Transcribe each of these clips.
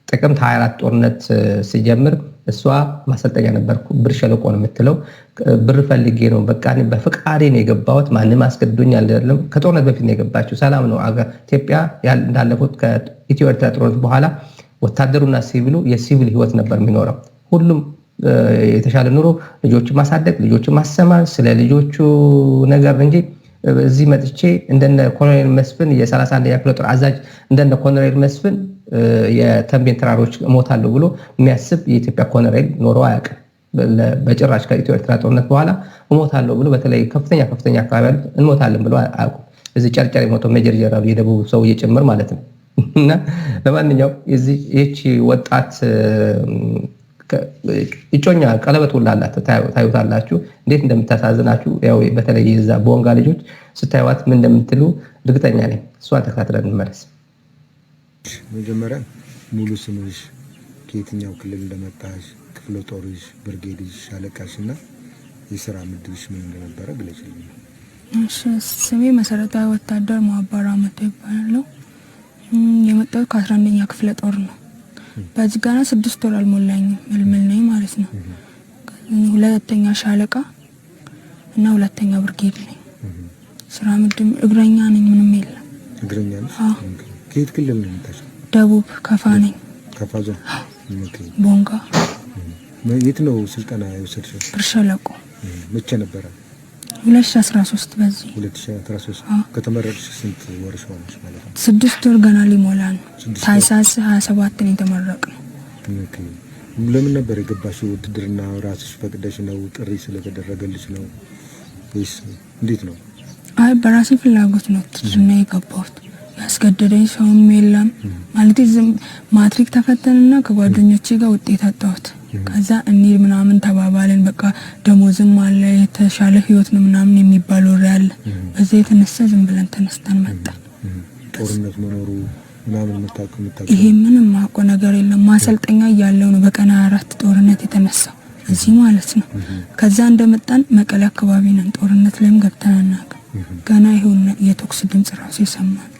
ጥቅምት 24 ጦርነት ሲጀምር እሷ ማሰልጠኛ ነበርኩ ብር ሸለቆ ነው የምትለው ብር ፈልጌ ነው በቃ በፍቃዴ ነው የገባሁት ማንም አስገድዶኝ አይደለም ከጦርነት በፊት ነው የገባችው ሰላም ነው ኢትዮጵያ እንዳለፉት ከኢትዮ ኤርትራ ጦርነት በኋላ ወታደሩና ሲቪሉ የሲቪል ህይወት ነበር የሚኖረው ሁሉም የተሻለ ኑሮ ልጆችን ማሳደግ ልጆችን ማሰማር ስለ ልጆቹ ነገር እንጂ እዚህ መጥቼ እንደነ ኮሎኔል መስፍን የ31ኛ ክፍለ ጦር አዛዥ እንደነ ኮሎኔል መስፍን የተንቤን ተራሮች ሞታለሁ ብሎ የሚያስብ የኢትዮጵያ ኮሎኔል ኖሮ አያውቅም በጭራሽ ከኢትዮ ኤርትራ ጦርነት በኋላ ሞታለሁ ብሎ በተለይ ከፍተኛ አካባቢ እንሞታለን ብሎ አያውቁም እዚህ ጨርጨር የሞተው ሜጀር ጀነራል የደቡብ ሰው እየጨመር ማለት ነው እና ለማንኛውም እቺ ወጣት እጮኛ ቀለበት ወላላት ታዩታላችሁ እንዴት እንደምታሳዝናችሁ ያው በተለይ የዛ ቦንጋ ልጆች ስታዩት ምን እንደምትሉ እርግጠኛ ነኝ እሷን ተከታትለን እንመለስ መጀመሪያ ሙሉ ስምሽ ከየትኛው ክልል እንደመጣሽ ክፍለ ጦርሽ ብርጌድሽ ሻለቃሽና የሥራ ምድብሽ ምን እንደነበረ ግለጪልኝ እሺ ስሜ መሰረታዊ ወታደር ማባራ መቶ ይባላል የመጣው ከ11ኛ ክፍለ ጦር ነው በዚህ ጋር 6 ወር አልሞላኝም መልመል ነኝ ማለት ነው ሁለተኛ ሻለቃ እና ሁለተኛ ብርጌድ ነኝ ስራ ምድብ እግረኛ ነኝ ምንም የለም እግረኛ ነሽ ከየት ክልል ነው የመጣሽ ደቡብ ከፋ ነኝ ከፋ ዞን ቦንጋ የት ነው ስልጠና የወሰድሽው ብር ሸለቆ መቼ ነበር 2013 በዚህ 2013 ከተመረጥሽ ስንት ወርሽ ሆነሽ ማለት ነው 6 ወር ገና ሊሞላ ነው ታይሳስ 27 ነው የተመረቅነው ለምን ነበር የገባሽው ውትድርና ራስሽ ፈቅደሽ ነው ጥሪ ስለተደረገልሽ ነው ወይስ እንዴት ነው አይ በራሴ ፍላጎት ነው ውትድርና የገባሁት ያስገደደኝ ሰውም የለም ማለት ዝም ማትሪክ ተፈተንና ከጓደኞቼ ጋር ውጤት አጣሁት ከዛ እኔ ምናምን ተባባልን በቃ ደሞዝም አለ የተሻለ ህይወት ነው ምናምን የሚባል ወሬ አለ በዛ የተነሳ ዝም ብለን ተነስተን መጣን ጦርነት መኖሩ ምናምን መታቀም ይሄ ምንም ማቆ ነገር የለም ማሰልጠኛ ያለው ነው በቀና 4 ጦርነት የተነሳው እዚህ ማለት ነው ከዛ እንደመጣን መቀሌ አካባቢ ነን ጦርነት ላይም ገብተናናቅ ገና ይሁን የተኩስ ድምጽ ራሱ ይሰማል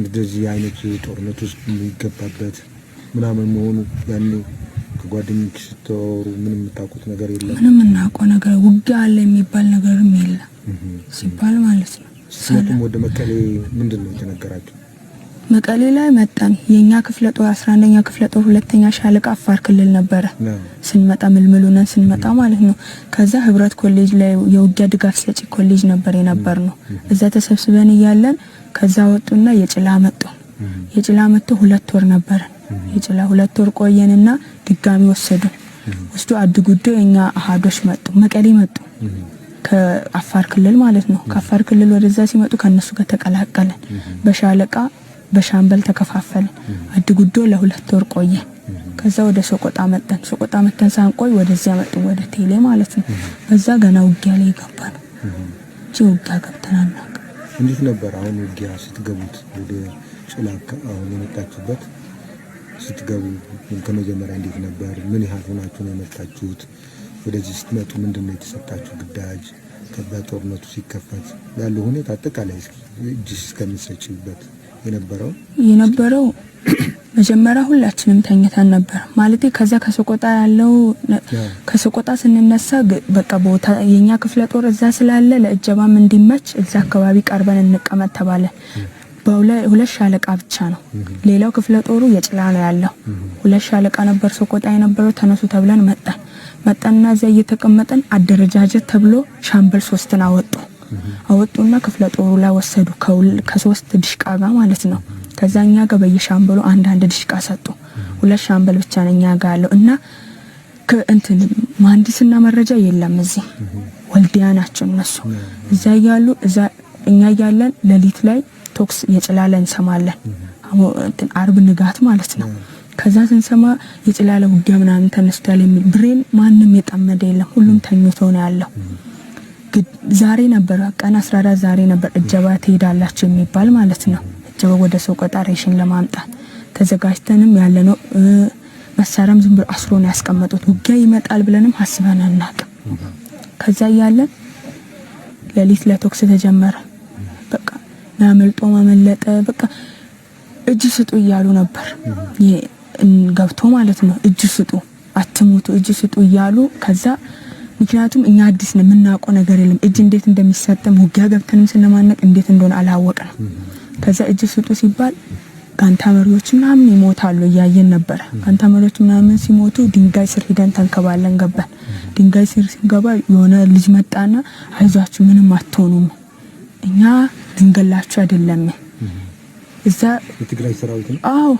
እንደዚህ አይነት ጦርነት ውስጥ የሚገባበት ምናምን መሆኑ ያኔ ከጓደኞች ስትወሩ ምንም የምታውቁት ነገር የለም ምንም እናውቀው ነገር ውጊያ አለ የሚባል ነገርም የለም ሲባል ማለት ነው ስለቱም ወደ መቀሌ ምንድነው የተነገራችሁ መቀሌ ላይ መጣን የኛ ክፍለ ጦር 11ኛ ክፍለ ጦር ሁለተኛ ሻለቃ አፋር ክልል ነበር ስንመጣ ምልምሉነን ስንመጣ ማለት ነው ከዛ ህብረት ኮሌጅ ላይ የውጊያ ድጋፍ ሰጪ ኮሌጅ ነበር የነበርነው እዛ ተሰብስበን ይያለን ከዛ ወጡና የጭላ መጡ 2 ወር ነበር የጭላ 2 ወር ቆየንና ድጋሚ ወስዱ አድጉዶ የኛ አሃዶች መጡ መቀሌ መጡ ከአፋር ክልል ማለት ነው ከአፋር ክልል ወደዛ ሲመጡ ከነሱ ጋር ተቀላቀለን በሻለቃ በሻምበል ተከፋፈልን አድጉዶ ለ2 ወር ቆየ ከዛ ወደ ሶቆጣ መጣን ሳንቆይ ወደዚያ መጡ ወደ ቴሌ ማለት ነው በዛ ገና ውጊያ ላይ ገባን ውጊያ ገብተናል እንዴት ነበር አሁን ውጊያ ስትገቡት ወደ ጭላካ አሁን የመጣችሁበት ስትገቡ ከመጀመሪያ እንዴት ነበር ምን ያህል ሆናችሁ ነው የመጣችሁት ወደዚህ ስትመጡ ምንድነው የተሰጣችሁ ግዳጅ ከበጦርነቱ ሲከፈት ያለው ሁኔታ አጠቃላይ እጅስ እስከምትሰጪበት የነበረው መጀመሪያ ሁላችንም ተኝተን ነበር ማለት ከዛ ከሶቆጣ ያለው ከሶቆጣ ስንነሳ በቃ ቦታ የኛ ክፍለ ጦር እዛ ስላለ ለእጀባም እንዲመች እዛ አካባቢ ቀርበን እንቀመጥ ተባለ በሁለት ሻለቃ ብቻ ነው ሌላው ክፍለ ጦሩ የጭላ ነው ያለው ሁለት ሻለቃ ነበር ሶቆጣ የነበረው ተነሱ ተብለን መጣንና እዛ እየተቀመጠን አደረጃጀት ተብሎ ሻምበል 3ን አወጡና ክፍለ ጦሩ ላይ ወሰዱ ከ3 ድሽቃ ጋር ማለት ነው ከዛኛ ጋር በየሻምበሉ አንድ ድሽቃ ሰጡ ሁለት ሻምበል ብቻ ነኛ ጋር ያለው እና ከእንትን መሐንዲስና መረጃ የለም እዚህ ወልዲያ ናቸው እነሱ እዛ ያሉ እዛ እኛ ያለን ለሊት ላይ ቶክስ የጭላለ እንሰማለን እንትን አርብ ንጋት ማለት ነው ከዛ ስንሰማ የጭላለ ውጊያ ምናምን ተነስቷል የሚል ብሬን ማንንም የጠመደ የለም ሁሉም ተኝቶ ነው ያለው ዛሬ ነበር ቀን 14 ዛሬ ነበር እጀባ ትሄዳላችሁ የሚባል ማለት ነው እጀባ ወደ ሶቆጣ ሬሽን ለማምጣት ተዘጋጅተንም ያለነው መሳሪያም ዝም ብሎ አስሮን ያስቀመጡት ውጊያ ይመጣል ብለንም ሐስበን አናውቅም ከዛ ያለን ለሊት ለቶክስ ተጀመረ በቃ ናመልጦ ማመለጠ በቃ እጅ ስጡ እያሉ ነበር ገብቶ ማለት ነው። እጅ ስጡ አትሙቱ እጅ ስጡ እያሉ ከዛ ምክንያቱም እኛ አዲስ ነው የምናውቀው ነገር የለም እጅ እንዴት እንደሚሰጥም ውጊያ ገብተንም ስንማነቅ እንዴት እንደሆነ አላወቅንም። ከዛ እጅ ስጡ ሲባል ጋንታ መሪዎች ምናምን ይሞታሉ እያየን ነበር። ጋንታ መሪዎች ምናምን ሲሞቱ ድንጋይ ስር ሄደን ተንከባለን ገባን። ድንጋይ ስር ሲገባ የሆነ ልጅ መጣና አይዟችሁ ምንም አትሆኑም እኛ ልንገላችሁ አይደለም እዛ የትግራይ ሰራዊት ነው። አዎ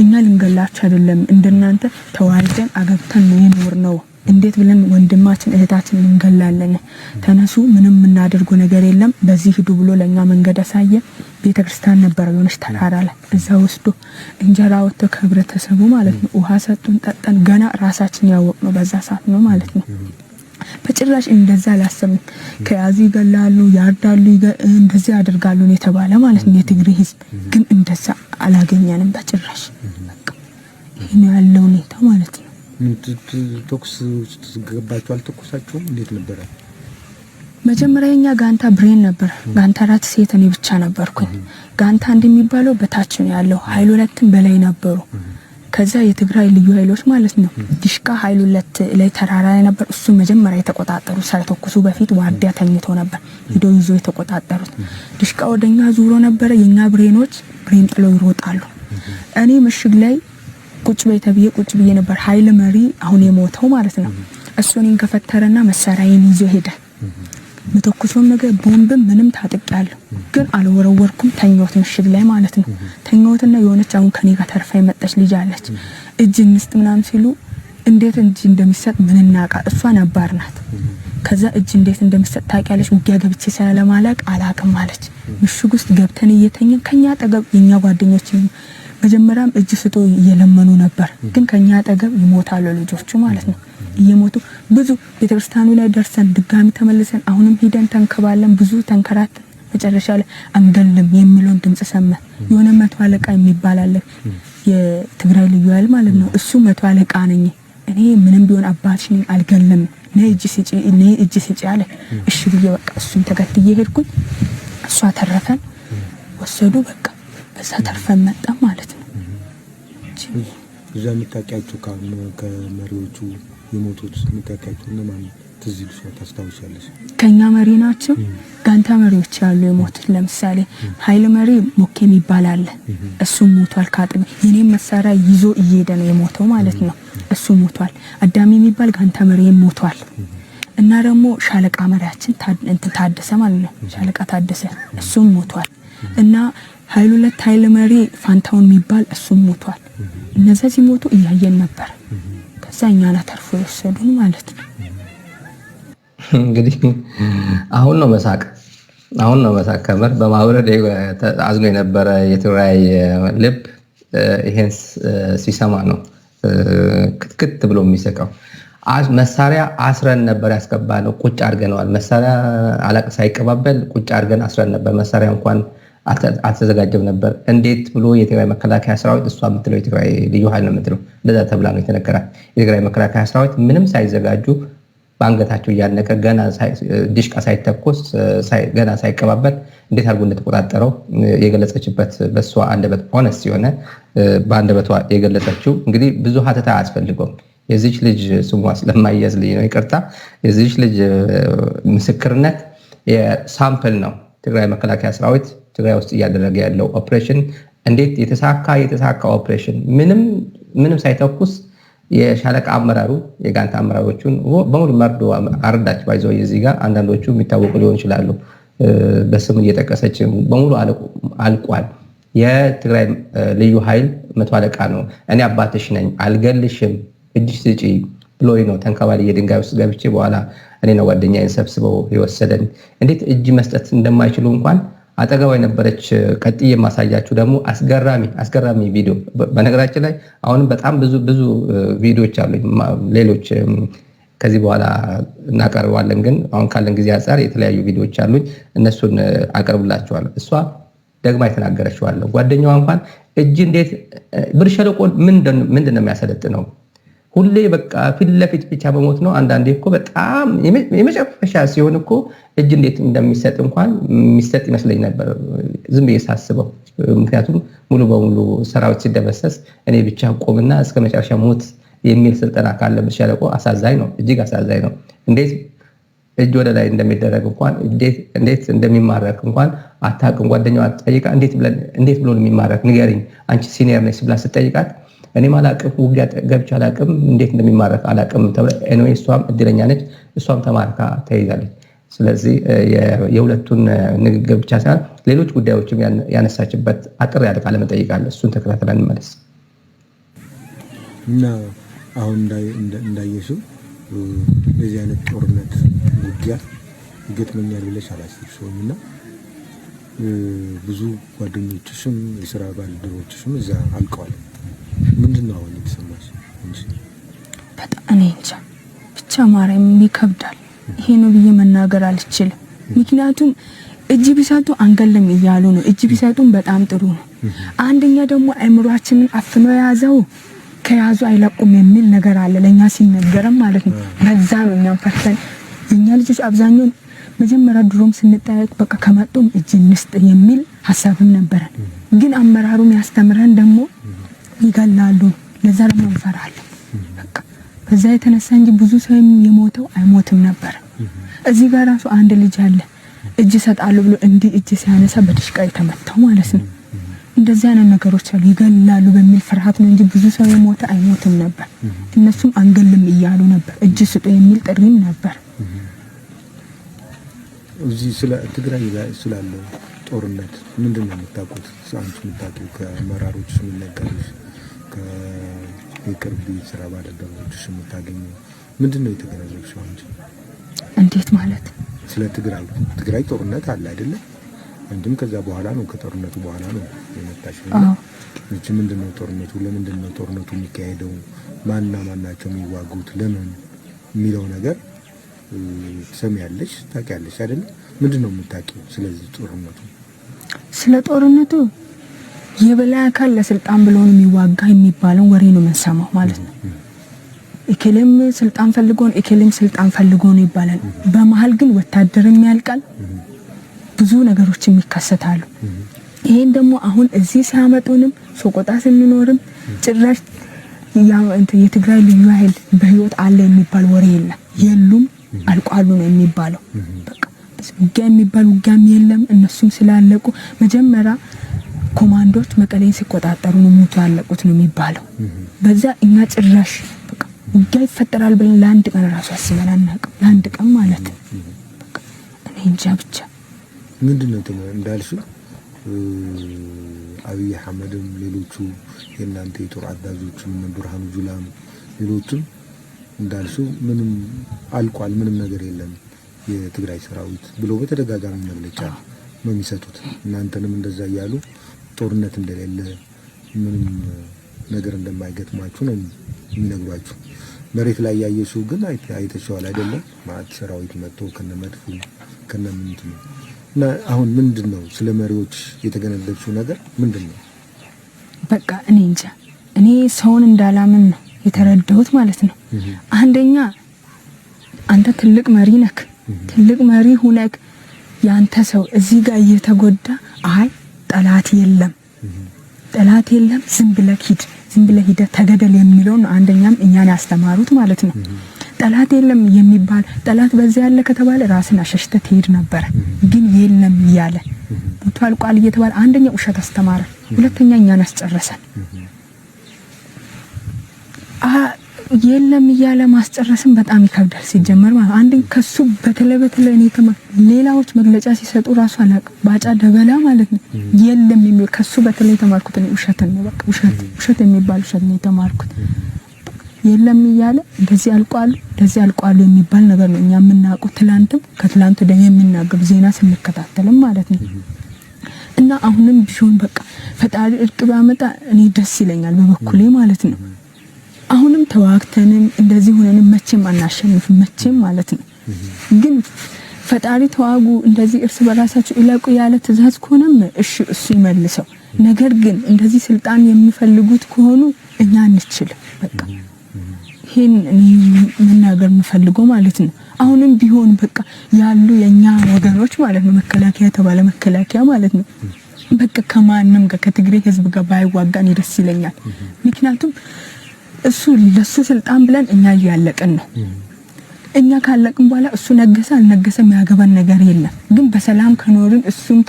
እኛ ልንገላችሁ አይደለም እንደናንተ ተዋልደን አገብተን ነው የኖር ነው እንዴት ብለን ወንድማችን እህታችን እንገላለን ተነሱ ምንም እናደርገው ነገር የለም በዚህ ሂዱ ብሎ ለኛ መንገድ አሳየ። ቤተክርስቲያን ነበር የሆነች ተራራ ላይ እዛ ወስዶ እንጀራ ወጥቶ ከህብረተሰቡ ማለት ነው ውሃ ሰጡን ጠጣን። ገና ራሳችን ያወቅነው በዛ ሰዓት ነው ማለት ነው። በጭራሽ እንደዛ አላሰብንም። ከያዙ ይገላሉ ያርዳሉ እንደዚህ ያደርጋሉ ነው የተባለ ማለት ነው የትግራይ ህዝብ ግን እንደዛ አላገኘንም በጭራሽ። በቃ ይሄ ያለው ሁኔታ ማለት ነው። ቶክስ ገባችሁ አልተኮሳችሁም? እንዴት ነበር? መጀመሪያኛ ጋንታ ብሬን ነበር። ጋንታ ራት ሴት እኔ ብቻ ነበርኩኝ። ጋንታ እንደሚባለው በታች ነው ያለው ኃይል ሁለትም በላይ ነበሩ። ከዛ የትግራይ ልዩ ኃይሎች ማለት ነው ዲሽቃ ኃይል ሁለት ላይ ተራራ ላይ ነበር። እሱ መጀመሪያ የተቆጣጠሩ ሳይተኩሱ በፊት ዋርዲያ ተኝቶ ነበር ሄዶ ይዞ የተቆጣጠሩት። ዲሽቃ ወደኛ ዙሮ ነበር። የኛ ብሬኖች ብሬን ጥለው ይሮጣሉ። እኔ ምሽግ ላይ ቁጭ በተብዬ ቁጭ ብዬ ነበር። ኃይል መሪ አሁን የሞተው ማለት ነው እሱን ከፈተረና መሳሪያዬን ይዞ ሄደ። መተኩሶም ነገር ቦምብም ምንም ታጥቃለሁ ግን አልወረወርኩም። ተኛውት ምሽግ ላይ ማለት ነው። ተኛውትና የሆነች አሁን ከኔ ጋር ተርፋ የመጣች ልጅ አለች። እጅ እንስጥ ምናምን ሲሉ እንዴት እጅ እንደሚሰጥ ምን እናቃ እሷ ነባር ናት። ከዛ እጅ እንዴት እንደሚሰጥ ታውቂያለሽ? ውጊያ ገብቼ ስለማላቅ አላቅም አለች። ምሽግ ውስጥ ገብተን እየተኛን ከኛ አጠገብ የኛ ጓደኞች መጀመሪያም እጅ ስጡ እየለመኑ ነበር ግን ከኛ አጠገብ ይሞታሉ ልጆቹ ማለት ነው። እየሞቱ ብዙ ቤተክርስቲያኑ ላይ ደርሰን ድጋሚ ተመልሰን አሁንም ሄደን ተንከባለን ብዙ ተንከራተን መጨረሻ ላይ አንገልም የሚለውን ድምጽ ሰማን። የሆነ መቶ አለቃ የሚባል አለ የትግራይ ልዩ ኃይል ማለት ነው። እሱ መቶ አለቃ ነኝ እኔ ምንም ቢሆን አባትሽ ነኝ አልገልም ነይ እጅ ስጪ አለ። እሺ ብዬ በቃ እሱን ተከትዬ ሄድኩኝ። እሷ ተረፈን ወሰዱ በቃ በዛ ተርፈን መጣ ማለት ነው። እዛ የምታውቂያቸው ከመሪዎቹ የሞቱት የምታውቂያቸው እነማን ትዝ ይልሻል ታስታውሻለሽ? ከኛ መሪ ናቸው ጋንታ መሪዎች ያሉ የሞቱት ለምሳሌ ኃይል መሪ ሞኬ የሚባል አለ እሱ ሞቷል። ካጥብ የኔም መሳሪያ ይዞ እየሄደ ነው የሞተው ማለት ነው እሱ ሞቷል። አዳሚ የሚባል ጋንታ መሪ ሞቷል። እና ደግሞ ሻለቃ መሪያችን ታደሰ ማለት ነው ሻለቃ ታደሰ እሱም ሞቷል። እና ኃይል ሁለት ኃይል መሪ ፋንታውን የሚባል እሱም ሞቷል። እነዚህ ሲሞቱ እያየን ነበር። ከዛ እኛና ተርፎ የወሰዱን ማለት ነው። እንግዲህ አሁን ነው መሳቅ ከመር በማውረድ አዝኖ የነበረ የትግራይ ልብ ይሄን ሲሰማ ነው ክትክት ብሎ የሚሰቀው። መሳሪያ አስረን ነበር ያስገባነው ቁጭ አድርገነዋል። መሳሪያ አለቅ ሳይቀባበል ቁጭ አድርገን አስረን ነበር። መሳሪያ እንኳን አልተዘጋጀም ነበር። እንዴት ብሎ የትግራይ መከላከያ ሰራዊት እሷ የምትለው የትግራይ ልዩ ኃይል ነው የምትለው እንደዛ ተብላ ነው የተነገራት። የትግራይ መከላከያ ሰራዊት ምንም ሳይዘጋጁ በአንገታቸው እያነቀ ገና ዲሽቃ ሳይተኮስ ገና ሳይቀባበል እንዴት አድርጎ እንደተቆጣጠረው የገለጸችበት በሷ አንደበት ሆነስ ሲሆነ በአንደበቷ የገለጸችው እንግዲህ ብዙ ሀተታ አያስፈልገውም። የዚች ልጅ ስሟ ስለማይያዝ ልጅ ነው ይቅርታ። የዚች ልጅ ምስክርነት የሳምፕል ነው። ትግራይ መከላከያ ሰራዊት ትግራይ ውስጥ እያደረገ ያለው ኦፕሬሽን እንዴት የተሳካ ኦፕሬሽን ምንም ሳይተኩስ የሻለቃ አመራሩ የጋንታ አመራሮቹን በሙሉ መርዶ አርዳች ባይዘው እዚህ ጋር አንዳንዶቹ የሚታወቁ ሊሆን ይችላሉ። በስም እየጠቀሰች በሙሉ አልቋል። የትግራይ ልዩ ኃይል መቶ አለቃ ነው። እኔ አባትሽ ነኝ አልገልሽም እጅ ስጪ ብሎኝ ነው ተንከባል የድንጋይ ውስጥ ገብቼ በኋላ እኔ ነው ጓደኛዬን ሰብስበው የወሰደን። እንዴት እጅ መስጠት እንደማይችሉ እንኳን አጠገቧ የነበረች ቀጥዬ የማሳያችሁ ደግሞ አስገራሚ ቪዲዮ። በነገራችን ላይ አሁንም በጣም ብዙ ቪዲዮዎች አሉ። ሌሎች ከዚህ በኋላ እናቀርባለን፣ ግን አሁን ካለን ጊዜ አንፃር የተለያዩ ቪዲዮዎች አሉኝ። እነሱን አቀርብላችኋለሁ። እሷ ደግማ የተናገረችዋለሁ። ጓደኛዋ እንኳን እጅ እንዴት ብር ሸለቆ ምንድን ነው የሚያሰለጥነው? ሁሌ በቃ ፊት ለፊት ብቻ በሞት ነው። አንዳንዴ እኮ በጣም የመጨረሻ ሲሆን እኮ እጅ እንዴት እንደሚሰጥ እንኳን የሚሰጥ ይመስለኝ ነበር ዝም ብዬ ሳስበው። ምክንያቱም ሙሉ በሙሉ ሰራዊት ሲደመሰስ እኔ ብቻ ቆምና እስከ መጨረሻ ሞት የሚል ስልጠና ካለበት ሸለቆ አሳዛኝ ነው፣ እጅግ አሳዛኝ ነው። እንዴት እጅ ወደ ላይ እንደሚደረግ እንኳን እንዴት እንደሚማረክ እንኳን አታውቅም። ጓደኛዋ ጠይቃ እንዴት ብሎ የሚማረክ ንገሪኝ አንቺ ሲኒየር ነሽ ብላ ስትጠይቃት እኔም አላውቅም፣ ውጊያ ገብቼ አላውቅም፣ እንዴት እንደሚማረክ አላውቅም ተብላ ኤኒዌይ እሷም እድለኛ ነች፣ እሷም ተማርካ ተይዛለች። ስለዚህ የሁለቱን ንግግር ብቻ ሳይሆን ሌሎች ጉዳዮችም ያነሳችበት አጥር ያለ ቃለ መጠይቅ አለ። እሱን ተከታትለን እንመለስ እና አሁን እንዳየሽው በዚህ አይነት ጦርነት ውጊያ ይገጥመኛል ብለሽ አላሰብሽውም እና ብዙ ጓደኞችሽም የስራ ባልደረቦችሽም እዛ አልቀዋል። ምንድነው አሁን የተሰማሽ? በጣም እኔ እንጃ ብቻ ማርያም ይከብዳል። ይሄ ነው ብዬ መናገር አልችልም። ምክንያቱም እጅ ቢሰጡ አንገልም እያሉ ነው። እጅ ቢሰጡን በጣም ጥሩ ነው። አንደኛ ደግሞ አእምሯችንን አፍኖ ያዘው ከያዙ አይለቁም የሚል ነገር አለ ለኛ ሲነገርም ማለት ነው። በዛ ነው እኛም ፈርተን የኛ ልጆች አብዛኛው መጀመሪያ ድሮም ስንጠያየቅ በቃ ከመጡም እጅ እንስጥ የሚል ሐሳብም ነበረን። ግን አመራሩም ያስተምረን ደግሞ ይገላሉ፣ ለዛ ደግሞ እንፈራለን። በቃ በዛ የተነሳ እንጂ ብዙ ሰው የሞተው አይሞትም ነበር። እዚህ ጋር ራሱ አንድ ልጅ አለ እጅ ሰጣሉ ብሎ እንዲህ እጅ ሲያነሳ በድሽቃ የተመታው ማለት ነው። እንደዚህ አይነት ነገሮች አሉ። ይገላሉ በሚል ፍርሃት ነው እንጂ ብዙ ሰው የሞተ አይሞትም ነበር። እነሱም አንገልም እያሉ ነበር። እጅ ስጡ የሚል ጥሪም ነበር። እዚህ ስለ ትግራይ ላይ ስላለው ጦርነት ምንድነው የምታውቁት? አንቺ የምታውቂው ከመራሮች የሚነገሩሽ ከቅርብ ስራ ባልደረቦች የምታገኘው ምንድነው የተገነዘብሽው አንቺ? እንዴት ማለት? ስለ ትግራይ ጦርነት አለ አይደለ? አንቺም ከዛ በኋላ ነው ከጦርነቱ በኋላ ነው የመጣሽው። እቺ ምንድነው ጦርነቱ? ለምንድነው ጦርነቱ የሚካሄደው? ማንና ማናቸው የሚዋጉት? ለምን የሚለው ነገር ትሰሚያለሽ፣ ታውቂያለሽ አይደል? ምንድነው የምታውቂው ስለዚህ ጦርነቱ? ስለ ጦርነቱ የበላይ አካል ለስልጣን ብሎ ነው የሚዋጋ የሚባለው ወሬ ነው የምንሰማው ማለት ነው። እከሌም ስልጣን ፈልጎ ነው፣ እከሌም ስልጣን ፈልጎ ነው ይባላል። በመሃል ግን ወታደርም ያልቃል፣ ብዙ ነገሮች ይከሰታሉ። ይሄን ደግሞ አሁን እዚህ ሲያመጡንም ሶቆጣ ስንኖርም ጭራሽ የትግራይ ልዩ ኃይል በህይወት አለ የሚባል ወሬ የሉም አልቋሉ ነው የሚባለው። በቃ ውጊያ የሚባል ውጊያም የለም። እነሱም ስላለቁ መጀመሪያ ኮማንዶች መቀሌን ሲቆጣጠሩ ነው ሞቱ ያለቁት ነው የሚባለው። በዛ እኛ ጭራሽ በቃ ውጊያ ይፈጠራል ብለን ለአንድ ቀን ራሱ አስበን አናውቅም። ለአንድ ቀን ማለት ነው። በቃ እኔ እንጃ ብቻ ምንድነው እንዳልሽው አብይ አህመድም ሌሎቹ የእናንተ የጦር አዛዦችም ብርሃኑ ጁላም ሌሎችም እንዳልሽው ምንም አልቋል፣ ምንም ነገር የለም የትግራይ ሰራዊት ብሎ በተደጋጋሚ መግለጫ ነው የሚሰጡት። እናንተንም እንደዛ እያሉ ጦርነት እንደሌለ ምንም ነገር እንደማይገጥማችሁ ነው የሚነግሯችሁ። መሬት ላይ ያየሽው ግን አይተሽዋል አይደለም? ማለት ሰራዊት መጥቶ ከነመድፉ ከነምንት ነው። እና አሁን ምንድነው ስለ መሪዎች የተገነዘብሽው ነገር ምንድነው? በቃ እኔ እንጃ። እኔ ሰውን እንዳላምን ነው የተረዳሁት ማለት ነው። አንደኛ አንተ ትልቅ መሪ ነክ፣ ትልቅ መሪ ሁነክ ያንተ ሰው እዚህ ጋር እየተጎዳ አይ ጠላት የለም ዝም ብለህ ሂድ ተገደል የሚለው ነው አንደኛም እኛን ያስተማሩት ማለት ነው። ጠላት የለም የሚባል ጠላት በዛ ያለ ከተባለ ራስን አሸሽተ ትሄድ ነበር። ግን የለም እያለ ሞቷል ቋል እየተባለ አንደኛ ውሸት አስተማረ፣ ሁለተኛ እኛን አስጨረሰን። የለም እያለ ማስጨረስን በጣም ይከብዳል ሲጀመር ማለት አንድ ከሱ በተለይ እኔ ሌላዎች መግለጫ ሲሰጡ ራሱ አላቅ ባጫ ደበላ ማለት ነው የለም የሚል ከሱ በተለይ ተማርኩት ነው። ውሸት ነው በቃ ውሸት የሚባል ውሸት ነው የተማርኩት። የለም እያለ እንደዚህ አልቋሉ የሚባል ነገር ነው እኛ የምናውቀው። ትላንትም ከትላንቱ ደግሞ የምናገር ዜና ስንከታተልም ማለት ነው። እና አሁንም ቢሆን በቃ ፈጣሪ እርቅ ባመጣ እኔ ደስ ይለኛል በበኩሌ ማለት ነው። አሁንም ተዋክተንም እንደዚህ ሆነንም መቼም አናሸንፍም መቼም ማለት ነው። ግን ፈጣሪ ተዋጉ እንደዚህ እርስ በራሳቸው ይለቁ ያለ ትእዛዝ ከሆነም እሺ እሱ ይመልሰው። ነገር ግን እንደዚህ ስልጣን የሚፈልጉት ከሆኑ እኛ አንችልም። በቃ ይሄን መናገር የምፈልገው ማለት ነው። አሁንም ቢሆን በቃ ያሉ የኛ ወገኖች ማለት ነው መከላከያ ተባለ መከላከያ ማለት ነው በቃ ከማንም ጋር ከትግሬ ህዝብ ጋር ባይዋጋን ደስ ይለኛል። ምክንያቱም እሱ ለሱ ስልጣን ብለን እኛ ያለቀን ነው። እኛ ካለቅን በኋላ እሱ ነገሰ አልነገሰ የሚያገባን ነገር የለም። ግን በሰላም ከኖርን እሱም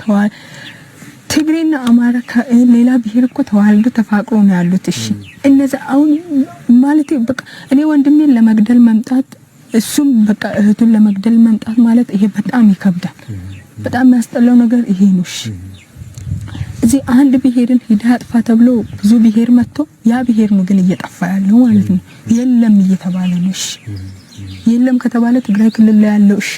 ትግሬና አማራ ከሌላ ብሔር እኮ ተዋልዶ ተፋቅሮ ነው ያሉት። እሺ እነዛ አሁን ማለት በቃ እኔ ወንድሜን ለመግደል መምጣት እሱም በቃ እህቱን ለመግደል መምጣት ማለት ይሄ በጣም ይከብዳል። በጣም ያስጠላው ነገር ይሄ ነው። እሺ እዚህ አንድ ብሔርን ሂዳ አጥፋ ተብሎ ብዙ ብሔር መጥቶ ያ ብሔር ነው ግን እየጠፋ ያለው ማለት ነው። የለም እየተባለ ነው። እሺ የለም ከተባለ ትግራይ ክልል ላይ ያለው እሺ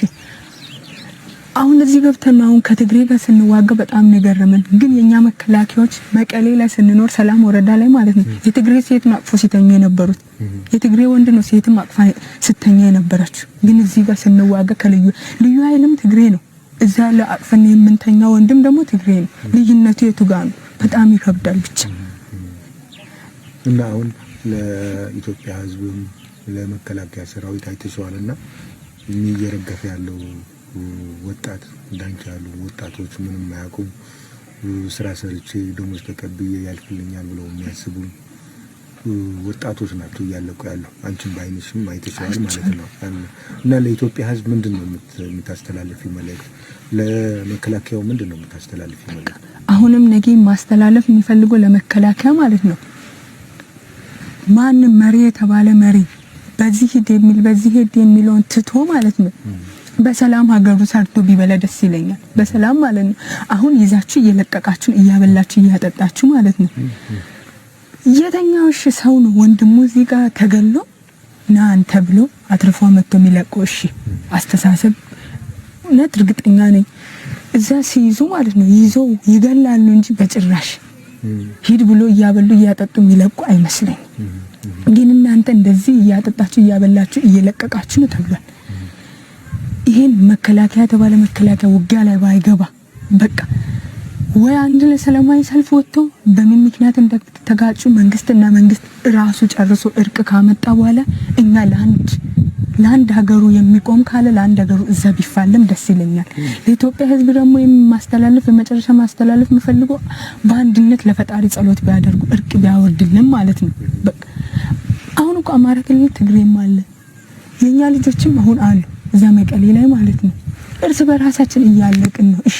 አሁን እዚህ ገብተን አሁን ከትግሬ ጋር ስንዋጋ በጣም ነገረምን። ግን የኛ መከላከያዎች መቀሌ ላይ ስንኖር ሰላም ወረዳ ላይ ማለት ነው የትግሬ ሴት አቅፎ ሲተኛ የነበሩት የትግሬ ወንድ ነው ሴትም አቅፋ ስተኛ የነበረችው። ግን እዚህ ጋር ስንዋጋ ልዩ ኃይልም ትግሬ ነው እዛ ለአቅፈን የምንተኛ ወንድም ደግሞ ትግሬ ነው። ልዩነቱ የቱ ጋር ነው? በጣም ይከብዳል ብቻ እና አሁን ለኢትዮጵያ ሕዝብም ለመከላከያ ሰራዊት አይተሽዋልና እየረገፈ ያለው ወጣት እንዳንቺ ያሉ ወጣቶች ምንም ማያውቁም ስራ ሰርቼ ደሞዝ ተቀብዬ ያልፍልኛል ብለው የሚያስቡ ወጣቶች ናቸው እያለቁ ያለው። አንቺም ባይነሽም አይተሽዋል ማለት ነው። እና ለኢትዮጵያ ሕዝብ ምንድነው የምታስተላልፊው መልእክት? ለመከላከያው ምንድነው የምታስተላልፊው መልእክት? አሁንም ነገ ማስተላለፍ የሚፈልገው ለመከላከያ ማለት ነው ማንም መሪ የተባለ መሪ በዚህ ሄድ የሚለውን ትቶ ማለት ነው በሰላም ሀገሩ ሰርቶ ቢበላ ደስ ይለኛል። በሰላም ማለት ነው። አሁን ይዛችሁ እየለቀቃችሁ እያበላችሁ እያጠጣችሁ ማለት ነው። የተኛውሽ ሰው ነው ወንድሙ እዚህ ጋር ተገሎ ና አንተ ብሎ አትርፎ መጥቶ የሚለቀው እሺ አስተሳሰብ እውነት እርግጠኛ ነኝ እዛ ሲይዙ ማለት ነው ይዘው ይገላሉ እንጂ በጭራሽ ሂድ ብሎ እያበሉ እያጠጡ የሚለቁ አይመስለኝም። ግን እናንተ እንደዚህ እያጠጣችሁ እያበላችሁ እየለቀቃችሁ ነው ተብሏል። ይሄን መከላከያ ተባለ መከላከያ ውጊያ ላይ ባይገባ በቃ ወይ አንድ ለሰላማዊ ሰልፍ ወጥቶ በምን ምክንያት እንደተጋጩ መንግስትና መንግስት ራሱ ጨርሶ እርቅ ካመጣ በኋላ እኛ ለአንድ ሀገሩ የሚቆም ካለ ለአንድ ሀገሩ እዛ ቢፋለም ደስ ይለኛል። ለኢትዮጵያ ሕዝብ ደግሞ የመጨረሻ ማስተላለፍ የሚፈልገው በአንድነት ለፈጣሪ ጸሎት ቢያደርጉ እርቅ ቢያወርድልን ማለት ነው። በቃ አሁን እኮ አማራ ክልል ትግሬም አለ የኛ ልጆችም አሁን አሉ እዛ መቀሌ ላይ ማለት ነው። እርስ በራሳችን እያለቅን ነው። እሺ